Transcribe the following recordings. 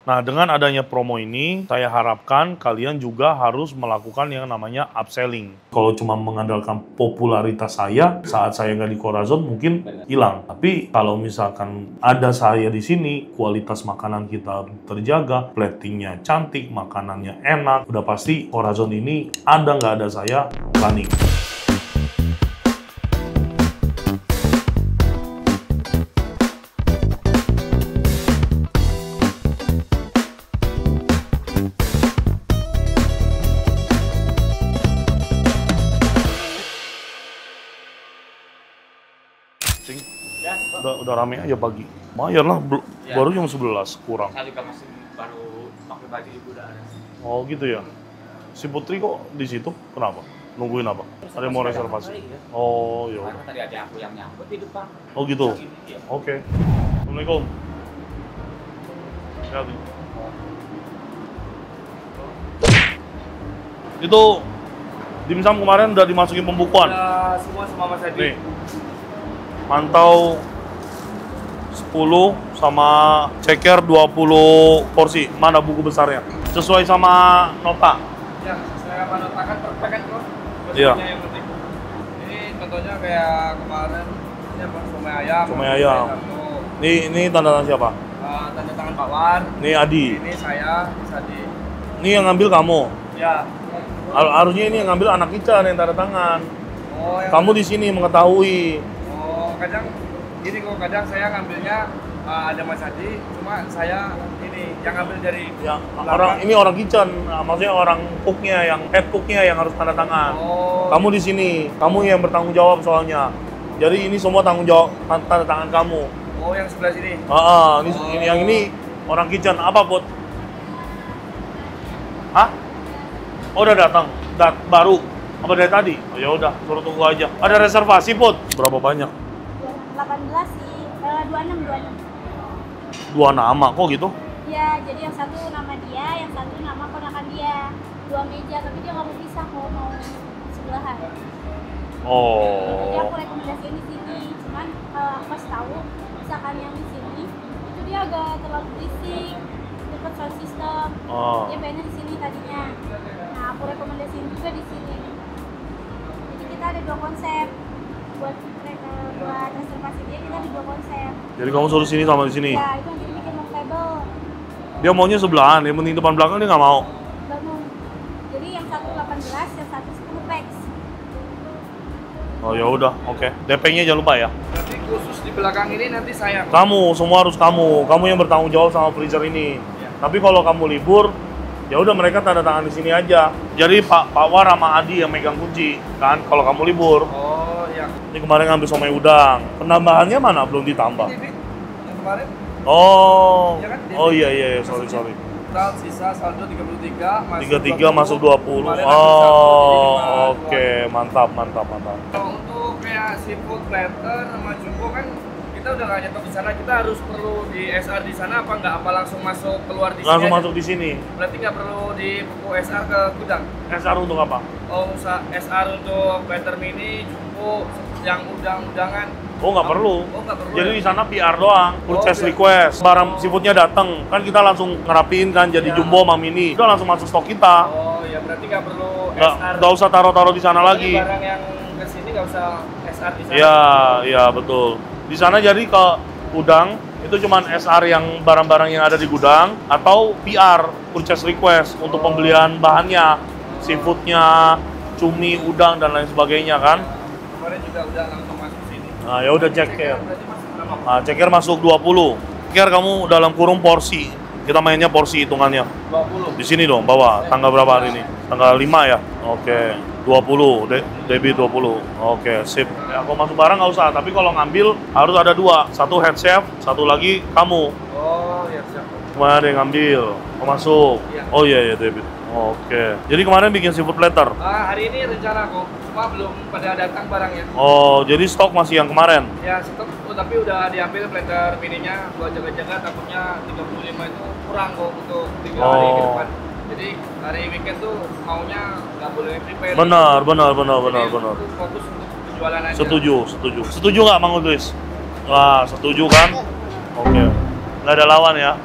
Nah, dengan adanya promo ini, saya harapkan kalian juga harus melakukan yang namanya upselling. Kalau cuma mengandalkan popularitas saya, saat saya nggak di Corazon mungkin hilang. Tapi kalau misalkan ada saya di sini, kualitas makanan kita terjaga, platingnya cantik, makanannya enak, udah pasti Corazon ini ada nggak ada saya, running. Udah rame aja pagi. Lumayan lah, baru jam 11 kurang. Saya juga masih baru pakai baju ibu udah ada. Oh gitu ya. Si Putri kok di situ? Kenapa? Nungguin apa? Ada yang mau reservasi? Oh ya udah. Karena tadi ada aku yang nyambut di depan. Oh gitu. Iya. Oke. Assalamualaikum. Hati. Itu dimsum kemarin udah dimasukin pembukuan. Ya, semua sama Mas Adi. Nih. Mantau 10 sama ceker 20 porsi. Mana buku besarnya? Sesuai sama nota. Ya, saya nota kan perfect kan kok. Iya. Yang penting. Ini contohnya kayak kemarin ini apa? Somai ayam. Somai ayam. Ini tanda tangan siapa? Tanda tangan Pak Wan. Ini Adi. Ini saya, Sadi. Ini yang ngambil kamu. Ya. Harusnya ini yang ngambil anak Ican yang tanda tangan. Oh, yang Kamu di sini mengetahui. kadang gini kok, kadang saya ngambilnya ada Mas Adi, cuma saya ini yang ngambil dari Ya, orang kitchen, maksudnya orang cooknya, yang head cooknya yang harus tanda tangan. Oh. Kamu di sini, kamu yang bertanggung jawab soalnya. Jadi ini semua tanggung jawab tanda tangan kamu. Oh, yang sebelah sini. Ini yang ini orang kitchen apa Put? Hah? Oh udah datang, baru. Apa dari tadi? Oh ya udah, suruh tunggu aja. Ada reservasi Put? Berapa banyak? 18 sih, 26. Dua nama kok gitu? Ya, jadi yang satu nama dia, yang satu nama ponakan dia. 2 meja, tapi dia nggak mau pisah kalau mau sebelahan. Oh. Jadi aku rekomendasiin di sini. Cuman aku kasih tahu, misalkan yang di sini itu dia agak terlalu berisik, dekat sound system. Dia pengennya di sini tadinya. Nah, aku rekomendasiin juga di sini. Jadi kita ada 2 konsep buat reservasi dia, kita ada 2 konsep. Jadi kamu suruh sini sama di sini? Ya, itu yang bikin long table. Dia maunya sebelahan, yang penting depan belakang dia nggak mau. Nggak mau. Jadi yang satu 18, yang satu 10 packs. Oh ya udah, oke. DP-nya jangan lupa ya. Berarti khusus di belakang ini nanti saya. Kamu, semua harus kamu yang bertanggung jawab sama freezer ini. Ya. Tapi kalau kamu libur, ya udah mereka tanda tangan di sini aja. Jadi Pak War sama Adi yang megang kunci, kan? Kalau kamu libur. Oh, ya. Ini kemarin ngambil somai udang. Penambahannya mana? Belum ditambah. Ini yang kemarin Oh. Ya kan, Oh iya, sorry. total sisa saldo 33 masuk 20. Kemarin Oh, oke. Mantap. Kalau untuk kayak seafood platter sama jumbo kan kita udah nggak nyetok di sana, kita harus perlu di SR di sana apa nggak? Apa langsung masuk keluar di sini? Langsung aja? masuk di sini. Berarti nggak perlu di buku SR ke gudang? SR untuk apa? Oh, SR untuk platter mini, jumbo, yang udang-udangan. Oh nggak perlu. Oh, nggak perlu. Jadi di sana PR doang, purchase biar- request. Barang seafoodnya datang, kan kita langsung ngerapiin kan jadi Ya. jumbo sama mini. Udah langsung masuk stok kita. Oh ya, berarti nggak perlu Nggak, SR. nggak usah taruh-taruh di sana lagi. Barang yang ke sini nggak usah SR di sana. Iya betul. Di sana jadi ke udang itu cuman SR yang barang-barang yang ada di gudang atau PR purchase request untuk pembelian bahannya, seafoodnya, cumi, udang dan lain sebagainya kan. Kemarin juga udah langsung masuk sini. Nah ya udah ceker. Berarti masuk berapa? Nah, ceker masuk 20. Ceker kamu dalam kurung porsi. Kita mainnya porsi hitungannya. 20. Di sini dong, bawah. Tanggal berapa hari ini? Tanggal 5 ya? Oke. 20, debit 20. Oke, sip. Ya, kalau masuk barang nggak usah, tapi kalau ngambil harus ada 2. Satu head chef, satu lagi kamu. Oh, ya siap. Kemarin ada yang ngambil. Mau masuk. Iya. Oh iya, debit. Oke. Jadi kemarin bikin seafood platter. Hari ini rencana kok, cuma belum pada datang barangnya. Oh, jadi stok masih yang kemarin? Ya, stok, tapi udah diambil platter mininya buat jaga-jaga, takutnya 35 itu kurang kok untuk 3 hari ke depan. Jadi hari weekend tuh maunya nggak boleh prepare. Benar. Jadi, fokus untuk penjualan aja. Setuju nggak Mang Udris? Wah, setuju kan? Oke. Nggak ada lawan ya?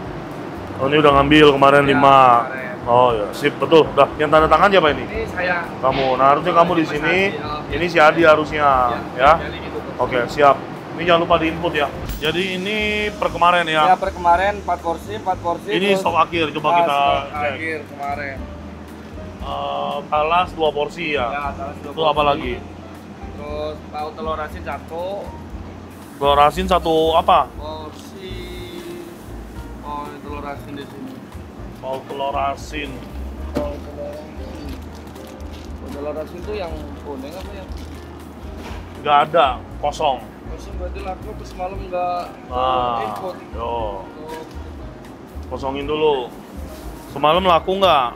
Oh, ini udah ngambil kemarin Ya, 5. kemarin. Oh ya, sip, betul. Dah, yang tanda tangan siapa ini? Ini saya. Kamu. Nah, harusnya kamu di Mas sini. Adi, oh. Ini si Adi harusnya, ya. Jadi gitu. Oke, siap. Ini jangan lupa di input ya. Jadi ini per kemarin Ya, ya. per kemarin 4 porsi. Ini terus- stok akhir, coba kita stok cek. akhir kemarin. Talas 2 porsi ya. Ya, talas 2 Itu apa lagi? Terus tahu telur asin 1 Telur asin 1 apa? porsi. Oh, ini telur asin di sini. Mau telur asin. Oh, telur asin itu yang kuning apa ya? Nggak ada, kosong. Kosong berarti laku pas semalam nggak Nah, input. yo, Untuk kosongin dulu. Semalam laku nggak?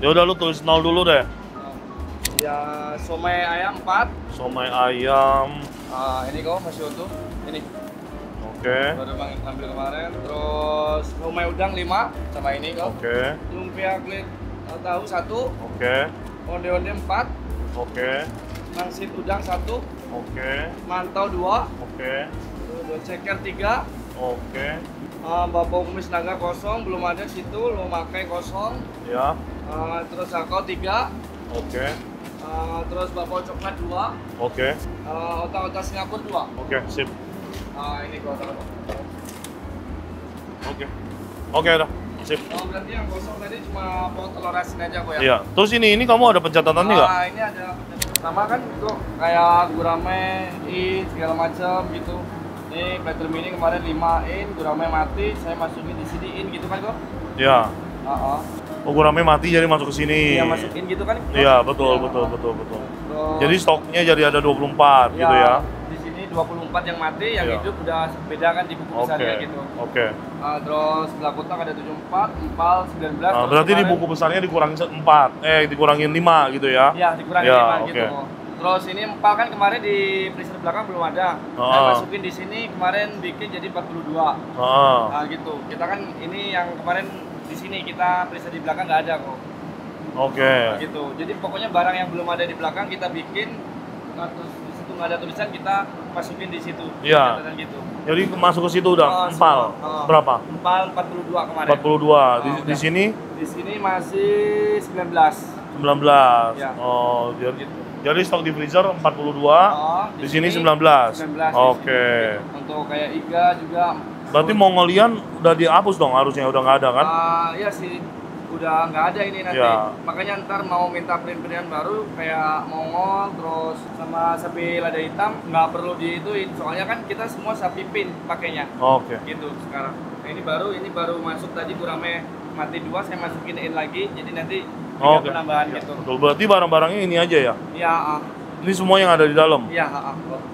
Ya udah lu tulis 0 dulu deh. ya somai ayam 4. Somai ayam. Ini kok masih utuh. Ini Oke. baru ambil kemarin. Terus somai udang 5 sama ini kok. Oke. Lumpia kulit tahu 1. Oke. Onde-onde 4. Oke. Nangsit udang 1. Oke. Mantau 2. Oke. Terus ceker 3. Oke. Bapau kumis naga kosong, belum ada situ, lo pakai kosong. Ya. Terus sakau 3. Oke. Terus bapau coklat 2. Oke. Otak-otak Singapura 2. Oke, sip. Ini gua taruh. Oke. Oke, udah. Sip. Oh, berarti yang kosong tadi cuma bau telur asin aja kok ya? Iya. Terus ini kamu ada pencatatannya nggak? Ini ada sama kan itu kayak gurame, segala macam gitu. Ini platter mini kemarin 5 in, gurame mati, saya masukin di sini in gitu kan kok? Iya. Heeh. Oh, gurame mati jadi masuk ke sini. Iya masukin gitu kan? Iya, betul, Iya, betul, heeh. betul, betul. Terus, Jadi stoknya jadi ada 24 gitu ya. Di sini 24 yang mati, yang Iya. hidup udah beda kan di buku Oke. besarnya gitu. Oke. Terus sebelah kotak ada 74, empal 19. Nah, terus berarti di kemarin- buku besarnya dikurangin 4, dikurangin 5 gitu ya? Iya, dikurangin Ya, 5 oke. gitu. Terus ini empal kan kemarin di freezer belakang belum ada. Saya masukin di sini kemarin bikin jadi 42. Heeh. Nah gitu. Kita kan ini yang kemarin di sini kita freezer di belakang nggak ada kok. Oke. Nah, gitu. Jadi pokoknya barang yang belum ada di belakang kita bikin. Nah, terus di situ nggak ada tulisan kita masukin di situ. Iya. Catatan gitu. Jadi masuk ke situ udah empal. semua. Berapa? Empal 42 kemarin. 42. Di udah. sini Di sini masih 19. 19. Ya. Oh, Gitu. jadi stok di freezer 42. Di sini 19. 19. Oke. Untuk kayak iga juga. Berarti Mongolian udah dihapus dong, harusnya udah nggak ada kan? Iya sih, udah nggak ada ini nanti. Ya. Makanya ntar mau minta print-printan baru kayak Mongol, terus sama sapi lada hitam nggak perlu diituin. Soalnya kan kita semua sapi pin pakainya. Oke. Gitu sekarang. Nah, ini baru masuk tadi gurame mati 2, saya masukin in lagi. Jadi nanti tinggal Oke. penambahan gitu. Betul. Berarti barang-barangnya ini aja ya? Iya, Ini semua yang ada di dalam? iya.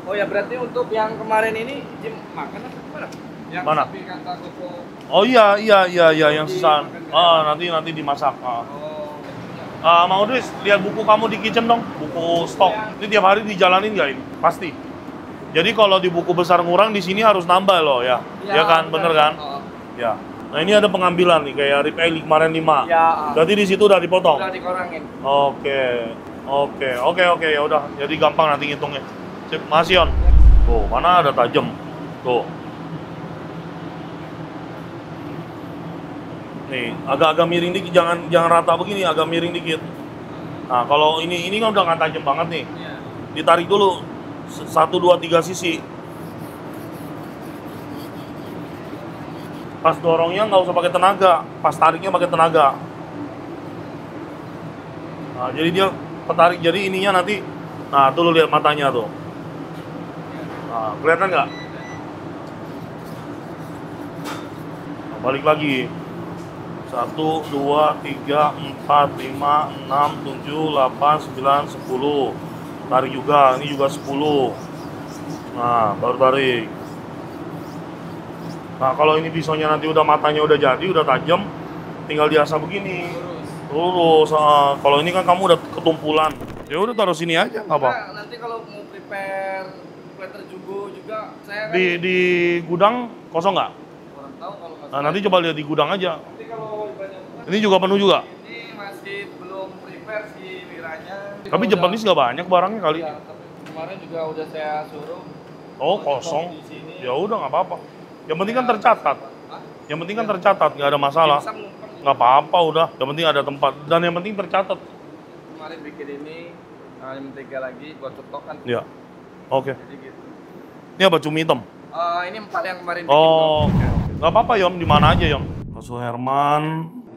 Oh ya berarti untuk yang kemarin ini Jim makan apa gimana? Yang Mana? sapi kata koko. Oh iya yang Nanti sisa. makan Nanti dimasak. Oh. Mau Dris, lihat buku kamu di kitchen dong, buku stok. Ini tiap hari dijalanin nggak ini? Pasti. Jadi kalau di buku besar ngurang di sini harus nambah loh ya. Ya kan, bener kan? Oh. Ya. Nah ini ada pengambilan nih kayak rib eye kemarin 5. Ya. Berarti di situ udah dipotong. Udah dikorangin. Oke, ya udah. Jadi gampang nanti ngitungnya. Sip, Mas Yon. Tuh, mana ada tajam. Tuh. Nih, agak-agak miring dikit, jangan rata begini, agak miring dikit. Nah, kalau ini kan udah nggak tajam banget nih. Iya. Ditarik dulu 1, 2, 3 sisi. Pas dorongnya nggak usah pakai tenaga, pas tariknya pakai tenaga. Nah, jadi dia ketarik, jadi ininya nanti, nah tuh lu lihat matanya tuh. Nah, kelihatan nggak? Nah, balik lagi. 1, 2, 3, 4, 5, 6, 7, 8, 9, 10. Tarik juga, ini juga 10. Nah, baru tarik. Nah, kalau ini pisaunya nanti udah matanya udah jadi, udah tajam, tinggal diasah begini. Lurus. Kalau ini kan kamu udah ketumpulan. Ya udah taruh sini aja, nggak apa. Nah, nanti kalau mau prepare platter jumbo juga saya kan Di gudang kosong nggak? kurang tahu kalau nggak Nah, nanti coba lihat di gudang aja. nanti kalau banyak Ini juga penuh juga. ini masih belum prepare si wiranya. Tapi Japanese nggak banyak barangnya kali. Iya, tapi kemarin juga udah saya suruh. Oh, untuk kosong. di sini. Ya udah nggak apa-apa. Yang penting kan tercatat. Hah? Yang penting kan tercatat, nggak ada masalah. Nggak apa-apa udah, yang penting ada tempat dan yang penting tercatat. Kemarin bikin ini, mentega lagi buat stok kan. Iya. Oke. Jadi gitu. Ini apa, cumi hitam? Ini 4 yang kemarin bikin. Oh, nggak apa-apa Yom, di mana aja Yom. Pak Suherman,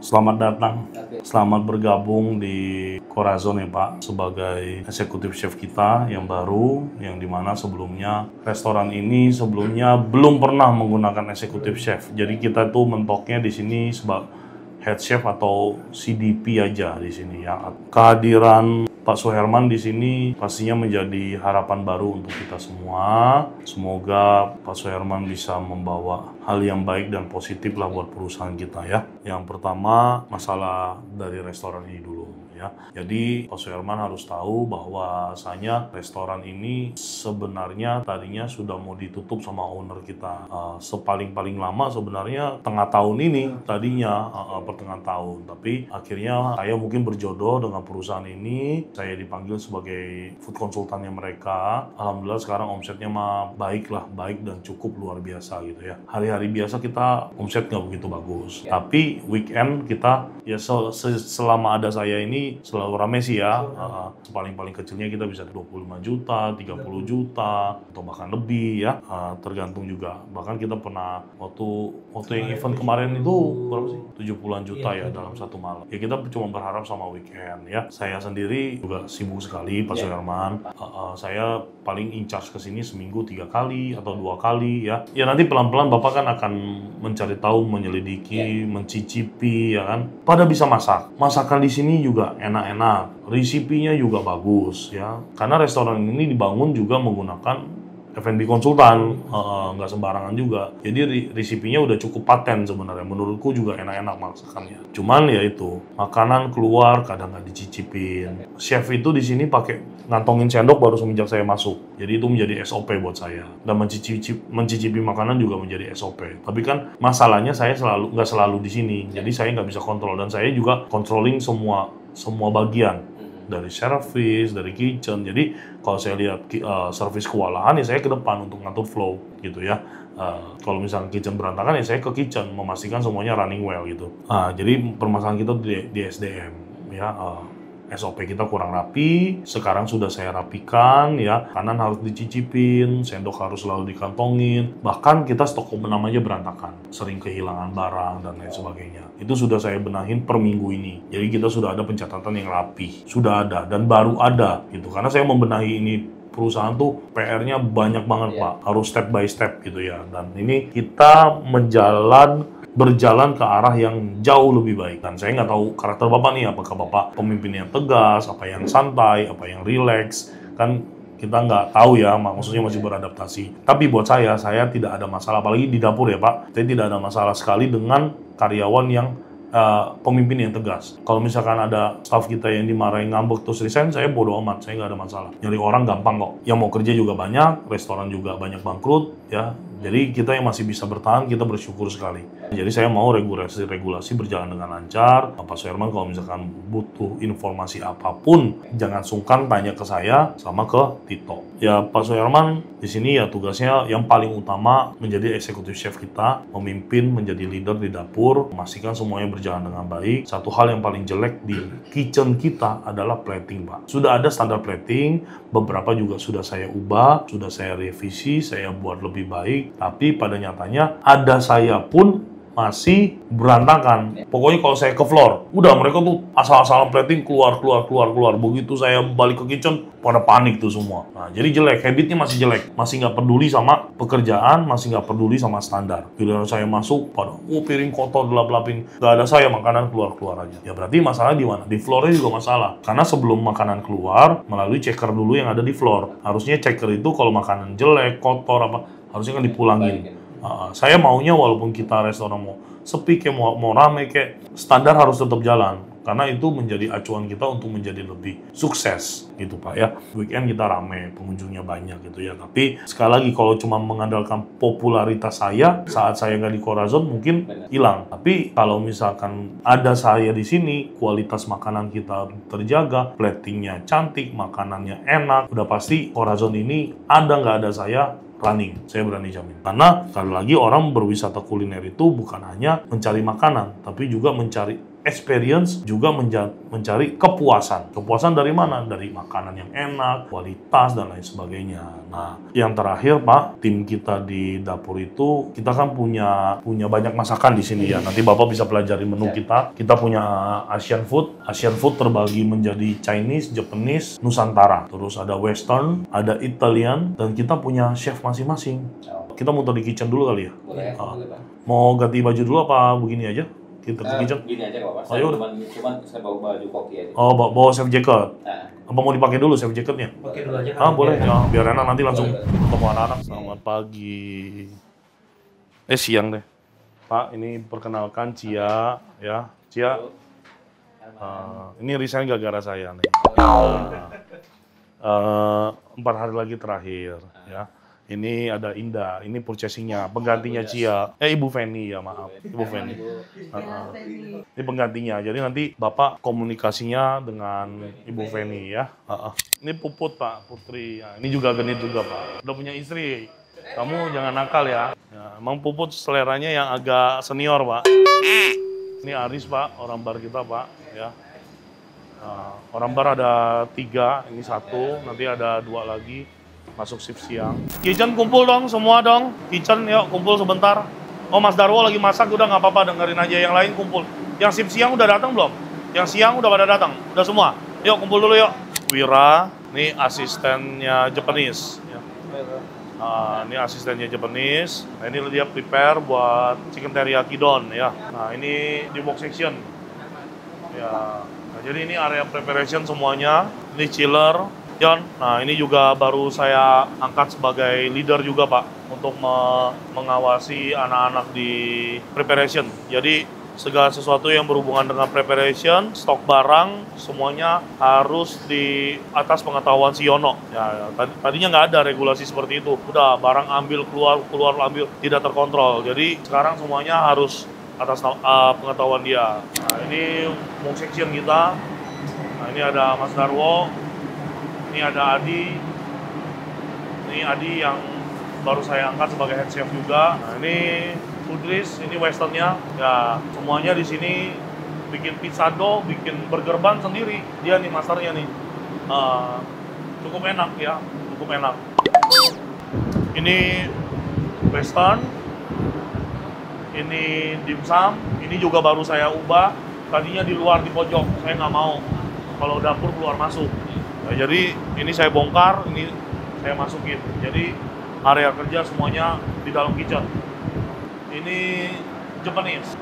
selamat datang. Selamat bergabung di Corazon ya Pak, sebagai eksekutif chef kita yang baru, yang dimana sebelumnya restoran ini sebelumnya belum pernah menggunakan eksekutif chef. Jadi kita tuh mentoknya di sini sebagai head chef atau CDP aja di sini ya. Kehadiran Pak Suherman di sini pastinya menjadi harapan baru untuk kita semua. Semoga Pak Suherman bisa membawa hal yang baik dan positif lah buat perusahaan kita ya. Yang pertama, masalah dari restoran ini dulu ya. Jadi Pak Suherman harus tahu bahwasanya restoran ini sebenarnya tadinya sudah mau ditutup sama owner kita. Sepaling-paling lama sebenarnya tengah tahun ini tadinya pertengahan tahun. Tapi akhirnya saya mungkin berjodoh dengan perusahaan ini. Saya dipanggil sebagai food konsultannya mereka. Alhamdulillah sekarang omsetnya mah baik dan cukup luar biasa gitu ya. Hari-hari biasa kita omset nggak begitu bagus. Tapi weekend kita ya selama ada saya ini selalu rame sih ya. Paling kecilnya kita bisa 25 juta, 30 juta, atau bahkan lebih ya. Tergantung juga. Bahkan kita pernah waktu yang event kemarin itu berapa sih? 70-an juta ya dalam satu malam. Ya kita cuma berharap sama weekend ya. Saya sendiri juga sibuk sekali Pak Suherman. Saya paling in charge ke sini seminggu 3 kali atau 2 kali ya. Ya nanti pelan-pelan Bapak kan akan mencari tahu, menyelidiki, mencicipi ya kan. Pada bisa masak. Masakan di sini juga enak-enak. Resipinya juga bagus ya. Karena restoran ini dibangun juga menggunakan F&B konsultan, nggak sembarangan juga. Jadi resipinya udah cukup paten sebenarnya. Menurutku juga enak-enak masakannya. Cuman ya itu, makanan keluar kadang nggak dicicipin. Chef itu di sini pakai ngantongin sendok baru semenjak saya masuk. Jadi itu menjadi SOP buat saya. Dan mencicipi makanan juga menjadi SOP. Tapi kan masalahnya saya nggak selalu di sini. Jadi saya nggak bisa kontrol. Dan saya juga controlling semua bagian. Dari service, dari kitchen. Jadi kalau saya lihat service kewalahan ya saya ke depan untuk ngatur flow gitu ya. Kalau misalnya kitchen berantakan ya saya ke kitchen memastikan semuanya running well gitu. Jadi permasalahan kita di SDM ya. SOP kita kurang rapi, sekarang sudah saya rapikan ya, kanan harus dicicipin, sendok harus selalu dikantongin, bahkan kita stok opening aja berantakan, sering kehilangan barang dan lain sebagainya. Itu sudah saya benahin per minggu ini, jadi kita sudah ada pencatatan yang rapi, sudah ada dan baru ada gitu, karena saya membenahi ini perusahaan tuh PR-nya banyak banget Pak, harus step by step gitu ya, dan ini kita berjalan ke arah yang jauh lebih baik. Dan saya nggak tahu karakter Bapak nih, apakah Bapak pemimpin yang tegas, apa yang santai, apa yang rileks. Kan kita nggak tahu ya, maksudnya masih beradaptasi. Tapi buat saya tidak ada masalah, apalagi di dapur ya Pak. Saya tidak ada masalah sekali dengan karyawan yang pemimpin yang tegas. Kalau misalkan ada staff kita yang dimarahin ngambek terus resign, saya bodo amat, saya nggak ada masalah. Nyari orang gampang kok. Yang mau kerja juga banyak, restoran juga banyak bangkrut ya. Jadi kita yang masih bisa bertahan, kita bersyukur sekali. Jadi saya mau regulasi berjalan dengan lancar. Pak Suherman kalau misalkan butuh informasi apapun, jangan sungkan tanya ke saya sama ke Tito. Ya Pak Suherman di sini ya tugasnya yang paling utama menjadi eksekutif chef kita, memimpin, menjadi leader di dapur, memastikan semuanya berjalan dengan baik. Satu hal yang paling jelek di kitchen kita adalah plating Pak. Sudah ada standar plating, beberapa juga sudah saya ubah, sudah saya revisi, saya buat lebih baik. Tapi pada nyatanya ada saya pun masih berantakan. Pokoknya kalau saya ke floor, udah mereka tuh asal-asalan plating keluar. Begitu saya balik ke kitchen, pada panik tuh semua. Nah, jadi jelek, habitnya masih jelek. Masih nggak peduli sama pekerjaan, masih nggak peduli sama standar. Giliran saya masuk, pada piring kotor, gelap-gelapin. Nggak ada saya, makanan keluar aja. Ya berarti masalah di mana? Di floornya juga masalah. Karena sebelum makanan keluar, melalui checker dulu yang ada di floor. Harusnya checker itu kalau makanan jelek, kotor, harusnya kan dipulangin. Saya maunya walaupun kita restoran mau sepi kayak mau rame kayak standar harus tetap jalan karena itu menjadi acuan kita untuk menjadi lebih sukses gitu Pak ya. Weekend kita rame, pengunjungnya banyak gitu ya. Tapi sekali lagi kalau cuma mengandalkan popularitas saya saat saya nggak di Corazon mungkin hilang. Tapi kalau misalkan ada saya di sini, kualitas makanan kita terjaga, platingnya cantik, makanannya enak, udah pasti Corazon ini ada nggak ada saya running, saya berani jamin. Karena sekali lagi orang berwisata kuliner itu bukan hanya mencari makanan, tapi juga mencari experience, juga mencari kepuasan. Kepuasan dari mana? Dari makanan yang enak, kualitas, dan lain sebagainya. Nah, yang terakhir Pak, tim kita di dapur itu, kita kan punya banyak masakan di sini ya. Nanti Bapak bisa pelajari menu kita. Kita punya Asian food. Asian food terbagi menjadi Chinese, Japanese, Nusantara. Terus ada Western, ada Italian, dan kita punya chef masing-masing. Kita muter di kitchen dulu kali ya? Boleh, boleh Pak. Mau ganti baju dulu apa begini aja? Kita ke kitchen? Gini aja Pak. Oh, yaudah. Cuman saya bawa baju koki aja. Oh, bawa chef jacket. Nah. Apa mau dipakai dulu chef jacketnya? Pakai dulu aja. Boleh. Ya, biar enak nanti langsung Boleh. ketemu anak-anak. Selamat pagi. Siang deh. Pak, ini perkenalkan Cia, ya. Cia. Ini resign gara-gara saya nih. 4 hari lagi terakhir, ya. Ini ada Indah, ini purchasing-nya, penggantinya Cia. Ibu Feni ya, maaf. Ibu Feni. Ini penggantinya, jadi nanti Bapak komunikasinya dengan Ibu Feni ya. Ini Puput Pak, Putri. Nah, ini juga genit juga Pak. Udah punya istri. Kamu jangan nakal ya. Emang Puput seleranya yang agak senior Pak. Ini Aris Pak, orang bar kita Pak. Ya. Orang bar ada 3, ini 1, nanti ada 2 lagi. Masuk shift siang. Kitchen kumpul dong, semua dong. Kitchen yuk kumpul sebentar. Oh Mas Darwo lagi masak, udah nggak apa-apa dengerin aja. Yang lain kumpul. Yang shift siang udah datang belum? Yang siang udah pada datang? Udah semua? Yuk kumpul dulu yuk. Wira, ini asistennya Japanese. Ya. Ini asistennya Japanese. Nah, ini dia prepare buat chicken teriyaki don ya. Nah ini di box section. Ya. Nah, jadi ini area preparation semuanya. Ini chiller. Nah ini juga baru saya angkat sebagai leader juga Pak untuk mengawasi anak-anak di preparation. Jadi segala sesuatu yang berhubungan dengan preparation, stok barang, semuanya harus di atas pengetahuan si Yono. Ya, tadinya nggak ada regulasi seperti itu. Udah barang ambil keluar ambil, tidak terkontrol. Jadi sekarang semuanya harus atas pengetahuan dia. Nah ini mock section kita. Nah ini ada Mas Darwo. Ini ada Adi, ini Adi yang baru saya angkat sebagai head chef juga. Nah ini Udris, ini westernnya. Ya semuanya di sini bikin pizza dough, bikin burger bun sendiri. Dia nih masternya nih. Cukup enak ya, cukup enak. Ini western, ini dimsum, ini juga baru saya ubah. Tadinya di luar di pojok, saya nggak mau. Kalau dapur keluar masuk. Nah, jadi ini saya bongkar, ini saya masukin. Jadi area kerja semuanya di dalam kitchen. Ini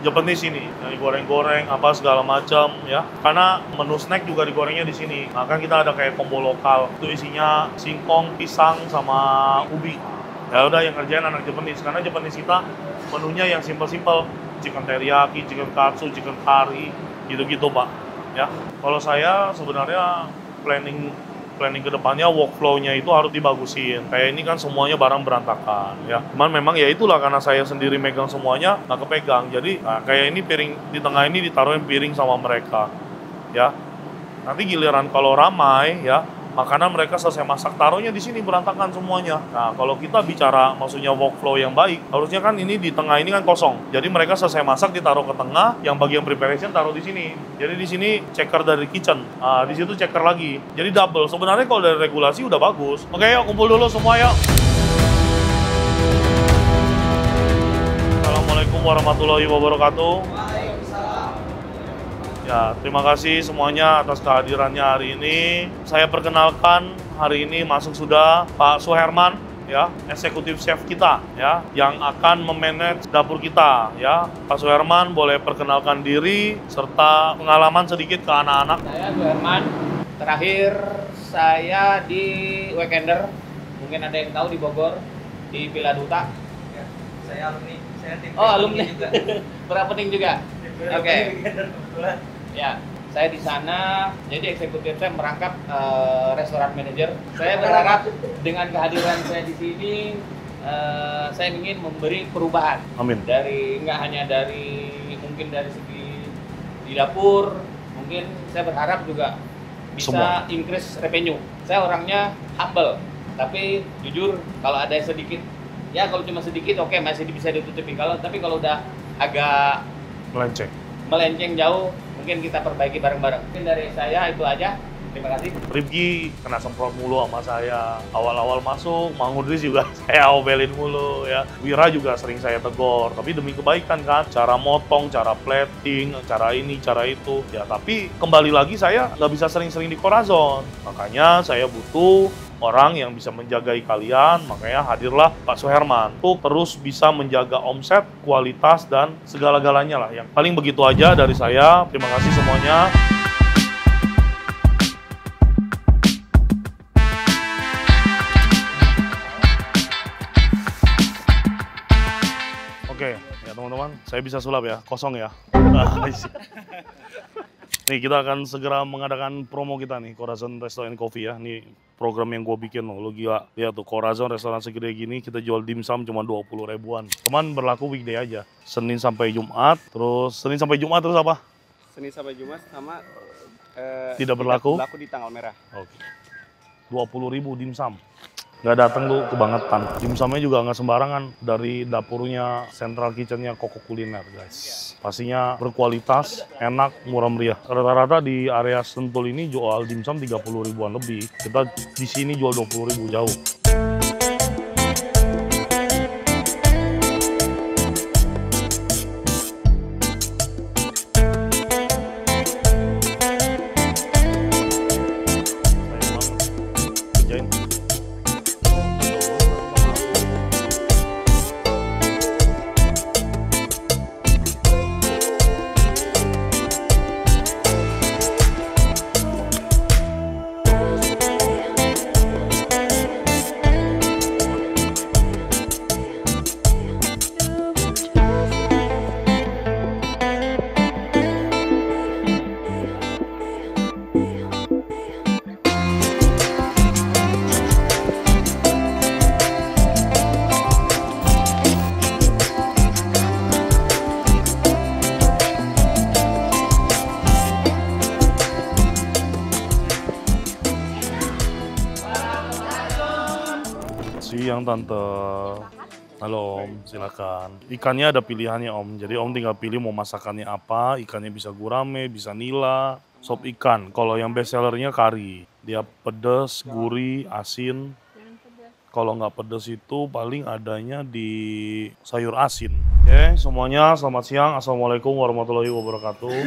Japanese ini, yang goreng-goreng apa segala macam ya. Karena menu snack juga digorengnya di sini. Maka kita ada kayak combo lokal. Itu isinya singkong, pisang sama ubi. Ya udah yang kerjain anak Japanese. Karena Japanese kita menunya yang simple-simple, chicken teriyaki, chicken katsu, chicken curry, gitu-gitu Pak. Ya. Kalau saya sebenarnya planning ke depannya workflow-nya itu harus dibagusin. Kayak ini kan semuanya barang berantakan ya. Cuman memang ya itulah karena saya sendiri megang semuanya nggak kepegang. Jadi kayak ini piring di tengah ini ditaruhin piring sama mereka ya. Nanti giliran kalau ramai ya, makanan mereka selesai masak taruhnya di sini berantakan semuanya. Nah, kalau kita bicara maksudnya workflow yang baik, harusnya kan ini di tengah ini kan kosong. Jadi mereka selesai masak ditaruh ke tengah, yang bagian preparation taruh di sini. Jadi di sini checker dari kitchen, di situ checker lagi. Jadi double. Sebenarnya kalau dari regulasi udah bagus. Oke, yuk kumpul dulu semua yuk. Assalamualaikum warahmatullahi wabarakatuh. Ya, terima kasih semuanya atas kehadirannya hari ini. Saya perkenalkan hari ini masuk sudah Pak Suherman ya, eksekutif chef kita ya, yang akan memanage dapur kita ya. Pak Suherman boleh perkenalkan diri serta pengalaman sedikit ke anak-anak. Saya Suherman. Terakhir saya di Weekender. Mungkin ada yang tahu di Bogor, di Villa Duta. Ya, saya alumni. Saya tim alumni juga. Berapa juga? Oke. Kebetulan. Ya, saya di sana jadi eksekutif chef merangkap restoran manager. Saya berharap dengan kehadiran saya di sini saya ingin memberi perubahan. Amin. Nggak hanya dari mungkin dari segi di dapur, mungkin saya berharap juga bisa Semua. increase revenue. Saya orangnya humble, Tapi jujur kalau ada yang sedikit, ya kalau cuma sedikit oke, masih bisa ditutupi. Tapi kalau udah agak melenceng jauh, mungkin kita perbaiki bareng-bareng. Mungkin dari saya itu aja. Terima kasih. Rifki kena semprot mulu sama saya. Awal-awal masuk, Mang Udris juga saya omelin mulu ya. Wira juga sering saya tegur, tapi demi kebaikan kan. Cara motong, cara plating, cara ini, cara itu. Ya tapi kembali lagi saya nggak bisa sering-sering di Corazon. Makanya saya butuh orang yang bisa menjagai kalian, makanya hadirlah Pak Suherman untuk terus bisa menjaga omset, kualitas, dan segala-galanya lah. Yang paling begitu aja dari saya. Terima kasih semuanya. Oke, ya teman-teman, saya bisa sulap ya, kosong ya. Nih kita akan segera mengadakan promo kita nih, Corazon Restaurant Coffee ya. Ini program yang gue bikin loh, lo gila. Lihat tuh, Corazon restoran segede gini, kita jual dimsum cuma 20 ribuan. Cuman berlaku weekday aja, Senin sampai Jumat. Terus Senin sampai Jumat terus apa? Senin sampai Jumat sama tidak berlaku di tanggal merah. Oke. 20.000 dimsum. Nggak datang lu kebangetan. Dimsumnya juga nggak sembarangan. Dari dapurnya, central kitchennya Koko Kuliner guys. Pastinya berkualitas, enak, murah meriah. Rata-rata di area Sentul ini jual dimsum 30 ribuan lebih. Kita di sini jual 20 ribu jauh. Siang Tante. Halo Om, silakan. Ikannya ada pilihannya Om, jadi Om tinggal pilih mau masakannya apa. Ikannya bisa gurame, bisa nila, sop ikan. Kalau yang best sellernya kari. Dia pedas, gurih, asin. Kalau nggak pedas itu paling adanya di sayur asin. Oke, semuanya selamat siang. Assalamualaikum warahmatullahi wabarakatuh.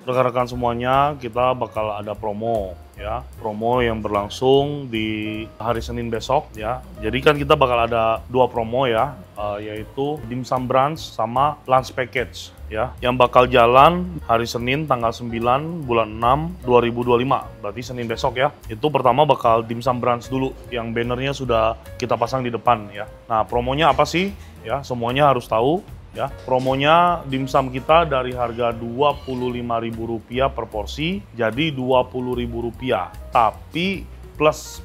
Rekan-rekan semuanya, kita bakal ada promo ya. Promo yang berlangsung di hari Senin besok ya. Jadi kan kita bakal ada dua promo ya, yaitu dimsum brunch sama lunch package ya. Yang bakal jalan hari Senin tanggal 9 bulan 6 2025. Berarti Senin besok ya. Itu pertama bakal dimsum brunch dulu yang bannernya sudah kita pasang di depan ya. Nah, promonya apa sih? Ya, semuanya harus tahu. Ya, promonya dimsum kita dari harga Rp25.000 per porsi jadi Rp20.000, tapi plus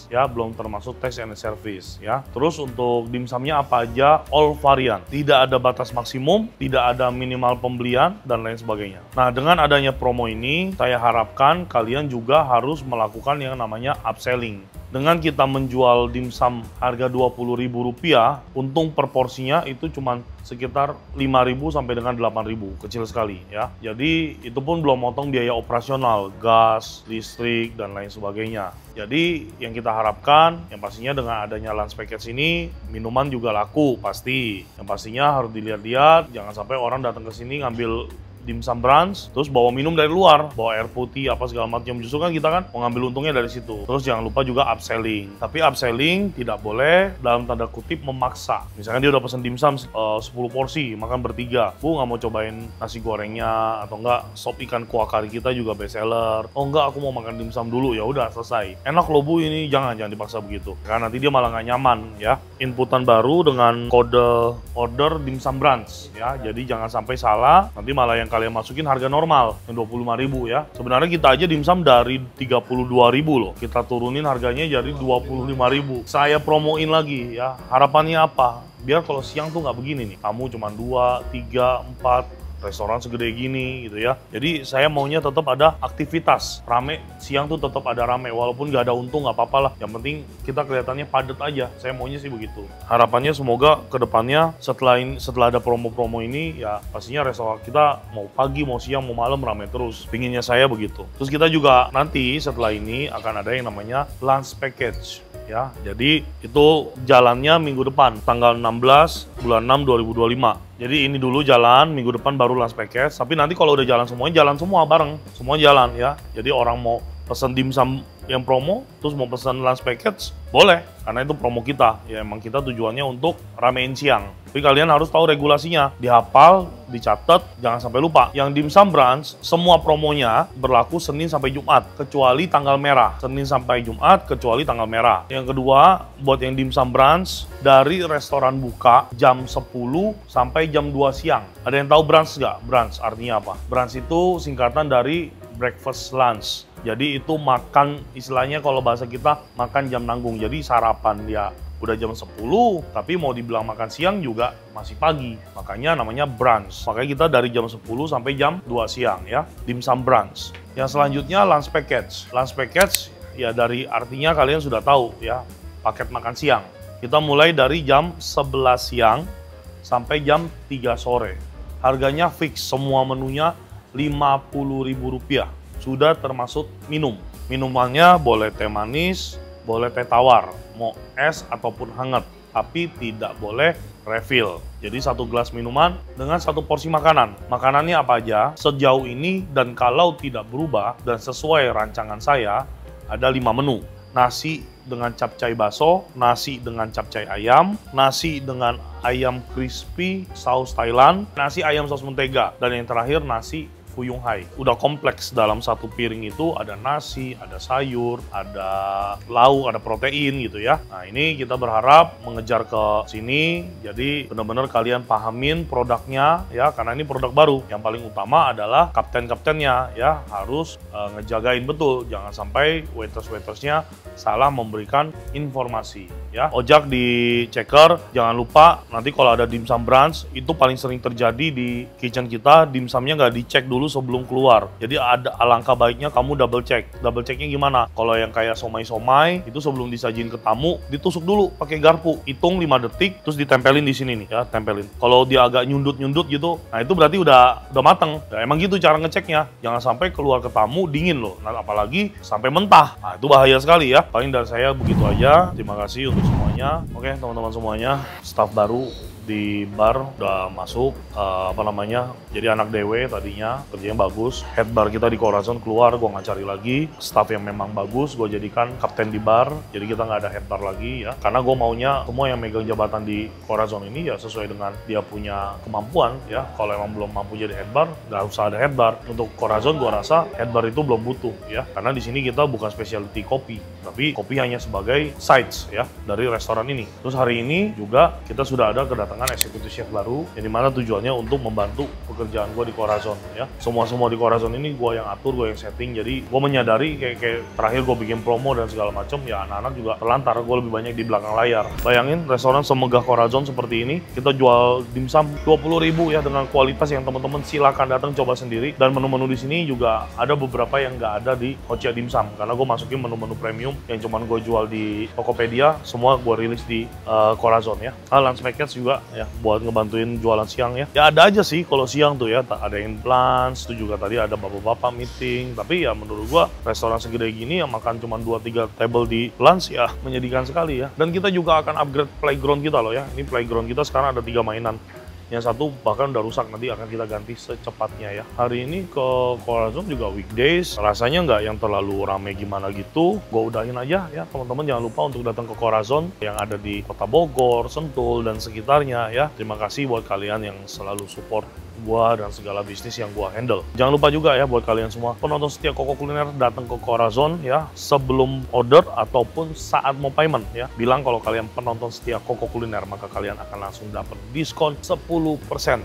ya, belum termasuk tax and service ya. Terus untuk dimsumnya apa aja, all varian, tidak ada batas maksimum, tidak ada minimal pembelian dan lain sebagainya. Nah, dengan adanya promo ini saya harapkan kalian juga harus melakukan yang namanya upselling. Dengan kita menjual dimsum harga Rp20.000, untung per porsinya itu cuma sekitar 5.000 sampai dengan 8.000, kecil sekali ya. Jadi itu pun belum motong biaya operasional, gas, listrik, dan lain sebagainya. Jadi yang kita harapkan, yang pastinya dengan adanya lunch package ini, minuman juga laku pasti. Yang pastinya harus dilihat-lihat, jangan sampai orang datang ke sini ngambil dimsum brunch, terus bawa minum dari luar, bawa air putih, apa segala macam. Justru kan kita kan mau ngambil untungnya dari situ. Terus jangan lupa juga upselling. Tapi upselling tidak boleh dalam tanda kutip memaksa. Misalkan dia udah pesen dimsum 10 porsi, makan bertiga. Bu, nggak mau cobain nasi gorengnya, atau enggak sop ikan kuah kari kita juga best seller. Oh enggak, aku mau makan dimsum dulu, ya udah selesai. Enak loh Bu ini, jangan dipaksa begitu. Karena nanti dia malah nggak nyaman ya. Inputan baru dengan kode order dimsum brunch ya. Jadi jangan sampai salah, nanti malah yang kalian masukin harga normal yang 25.000 ya. Sebenarnya kita aja dimsum dari 32.000 loh. Kita turunin harganya jadi 25.000. Saya promoin lagi ya. Harapannya apa? Biar kalau siang tuh nggak begini nih. Kamu cuma 2, 3, 4 restoran segede gini gitu ya. Jadi saya maunya tetap ada aktivitas, rame, siang tuh tetap ada rame, walaupun nggak ada untung nggak apa-apa lah. Yang penting kita kelihatannya padat aja, saya maunya sih begitu. Harapannya semoga kedepannya setelah ada promo-promo ini, ya pastinya restoran kita mau pagi, mau siang, mau malam rame terus. Pinginnya saya begitu. Terus kita juga nanti setelah ini akan ada yang namanya lunch package. Ya, jadi itu jalannya minggu depan, tanggal 16 bulan 6 2025. Jadi ini dulu jalan, minggu depan baru lunch package. Tapi nanti kalau udah jalan semuanya, jalan semua bareng. Semua jalan ya. Jadi orang mau pesen dimsum yang promo, terus mau pesen lunch package, boleh. Karena itu promo kita. Ya emang kita tujuannya untuk ramein siang. Tapi kalian harus tahu regulasinya. Dihafal, dicatat, jangan sampai lupa. Yang dimsum brunch, semua promonya berlaku Senin sampai Jumat. Kecuali tanggal merah. Senin sampai Jumat, kecuali tanggal merah. Yang kedua, buat yang dimsum brunch, dari restoran buka jam 10 sampai jam 2 siang. Ada yang tahu brunch nggak? Brunch artinya apa? Brunch itu singkatan dari breakfast lunch. Jadi itu makan, istilahnya kalau bahasa kita makan jam nanggung. Jadi sarapan ya udah jam 10, tapi mau dibilang makan siang juga masih pagi. Makanya namanya brunch. Makanya kita dari jam 10 sampai jam 2 siang ya, dimsum brunch. Yang selanjutnya lunch package. Lunch package ya dari artinya kalian sudah tahu ya, paket makan siang. Kita mulai dari jam 11 siang sampai jam 3 sore. Harganya fix, semua menunya Rp50.000. Sudah termasuk minum. Minumannya boleh teh manis, boleh teh tawar, mau es ataupun hangat, tapi tidak boleh refill. Jadi satu gelas minuman dengan satu porsi makanan. Makanannya apa aja? Sejauh ini dan kalau tidak berubah dan sesuai rancangan saya, ada 5 menu. Nasi dengan capcay baso, nasi dengan capcay ayam, nasi dengan ayam crispy saus Thailand, nasi ayam saus mentega, dan yang terakhir nasi Fuyung Hai. Udah kompleks, dalam satu piring itu ada nasi, ada sayur, ada lauk, ada protein gitu ya. Nah ini kita berharap mengejar ke sini, jadi benar-benar kalian pahamin produknya ya, karena ini produk baru. Yang paling utama adalah kapten-kaptennya ya, harus ngejagain betul, jangan sampai waiters-waitersnya salah memberikan informasi ya. Ojak di checker, jangan lupa nanti kalau ada dimsum brunch, itu paling sering terjadi di kitchen kita, dimsumnya nggak dicek dulu sebelum keluar. Jadi ada alangkah baiknya kamu double check. Double checknya gimana? Kalau yang kayak somai-somai itu sebelum disajin ke tamu ditusuk dulu pakai garpu. Hitung 5 detik terus ditempelin di sini nih ya, tempelin. Kalau dia agak nyundut-nyundut gitu, nah itu berarti udah mateng. Ya, emang gitu cara ngeceknya. Jangan sampai keluar ke tamu dingin loh. Nah, apalagi sampai mentah. Nah, itu bahaya sekali ya. Paling dari saya begitu aja. Terima kasih untuk semuanya. Oke, teman-teman semuanya, staff baru di bar udah masuk, jadi anak DW tadinya, kerjanya bagus. Head bar kita di Corazon keluar, gue nggak cari lagi staff yang memang bagus, gue jadikan kapten di bar, jadi kita nggak ada head bar lagi ya, karena gue maunya semua yang megang jabatan di Corazon ini ya sesuai dengan dia punya kemampuan ya. Kalau emang belum mampu jadi head bar, nggak usah ada head bar. Untuk Corazon gue rasa head bar itu belum butuh ya, karena di sini kita bukan specialty kopi, tapi kopi hanya sebagai sides ya dari restoran ini. Terus hari ini juga kita sudah ada kedatangan eksekutif chef baru, yang dimana tujuannya untuk membantu pekerjaan gue di Corazon ya. Semua di Corazon ini gue yang atur, gue yang setting. Jadi gue menyadari kayak terakhir gue bikin promo dan segala macam ya, anak-anak juga terlantar, gue lebih banyak di belakang layar. Bayangin restoran semegah Corazon seperti ini, kita jual dimsum 20.000 ya, dengan kualitas yang teman-teman silakan datang coba sendiri. Dan menu-menu di sini juga ada beberapa yang nggak ada di Hocia Dimsum, karena gue masukin menu-menu premium yang cuman gue jual di Tokopedia, semua gue rilis di Corazon ya. Lunch package juga ya, buat ngebantuin jualan siang ya. Ya ada aja sih kalau siang tuh ya, ada yang lunch, itu juga tadi ada bapak-bapak meeting. Tapi ya menurut gua restoran segede gini yang makan cuma 2-3 table di lunch ya menyedihkan sekali ya. Dan kita juga akan upgrade playground kita loh ya. Ini playground kita sekarang ada 3 mainan. Yang satu bahkan udah rusak, nanti akan kita ganti secepatnya ya. Hari ini ke Corazon juga weekdays, rasanya nggak yang terlalu rame gimana gitu. Gue udahin aja ya, teman-teman jangan lupa untuk datang ke Corazon yang ada di Kota Bogor, Sentul, dan sekitarnya ya. Terima kasih buat kalian yang selalu support gua dan segala bisnis yang gua handle. Jangan lupa juga ya buat kalian semua penonton setia Koko Kuliner, datang ke Corazon ya sebelum order ataupun saat mau payment ya. Bilang kalau kalian penonton setia Koko Kuliner, maka kalian akan langsung dapat diskon 10%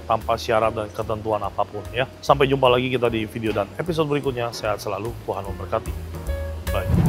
tanpa syarat dan ketentuan apapun ya. Sampai jumpa lagi kita di video dan episode berikutnya. Sehat selalu, Tuhan memberkati. Bye.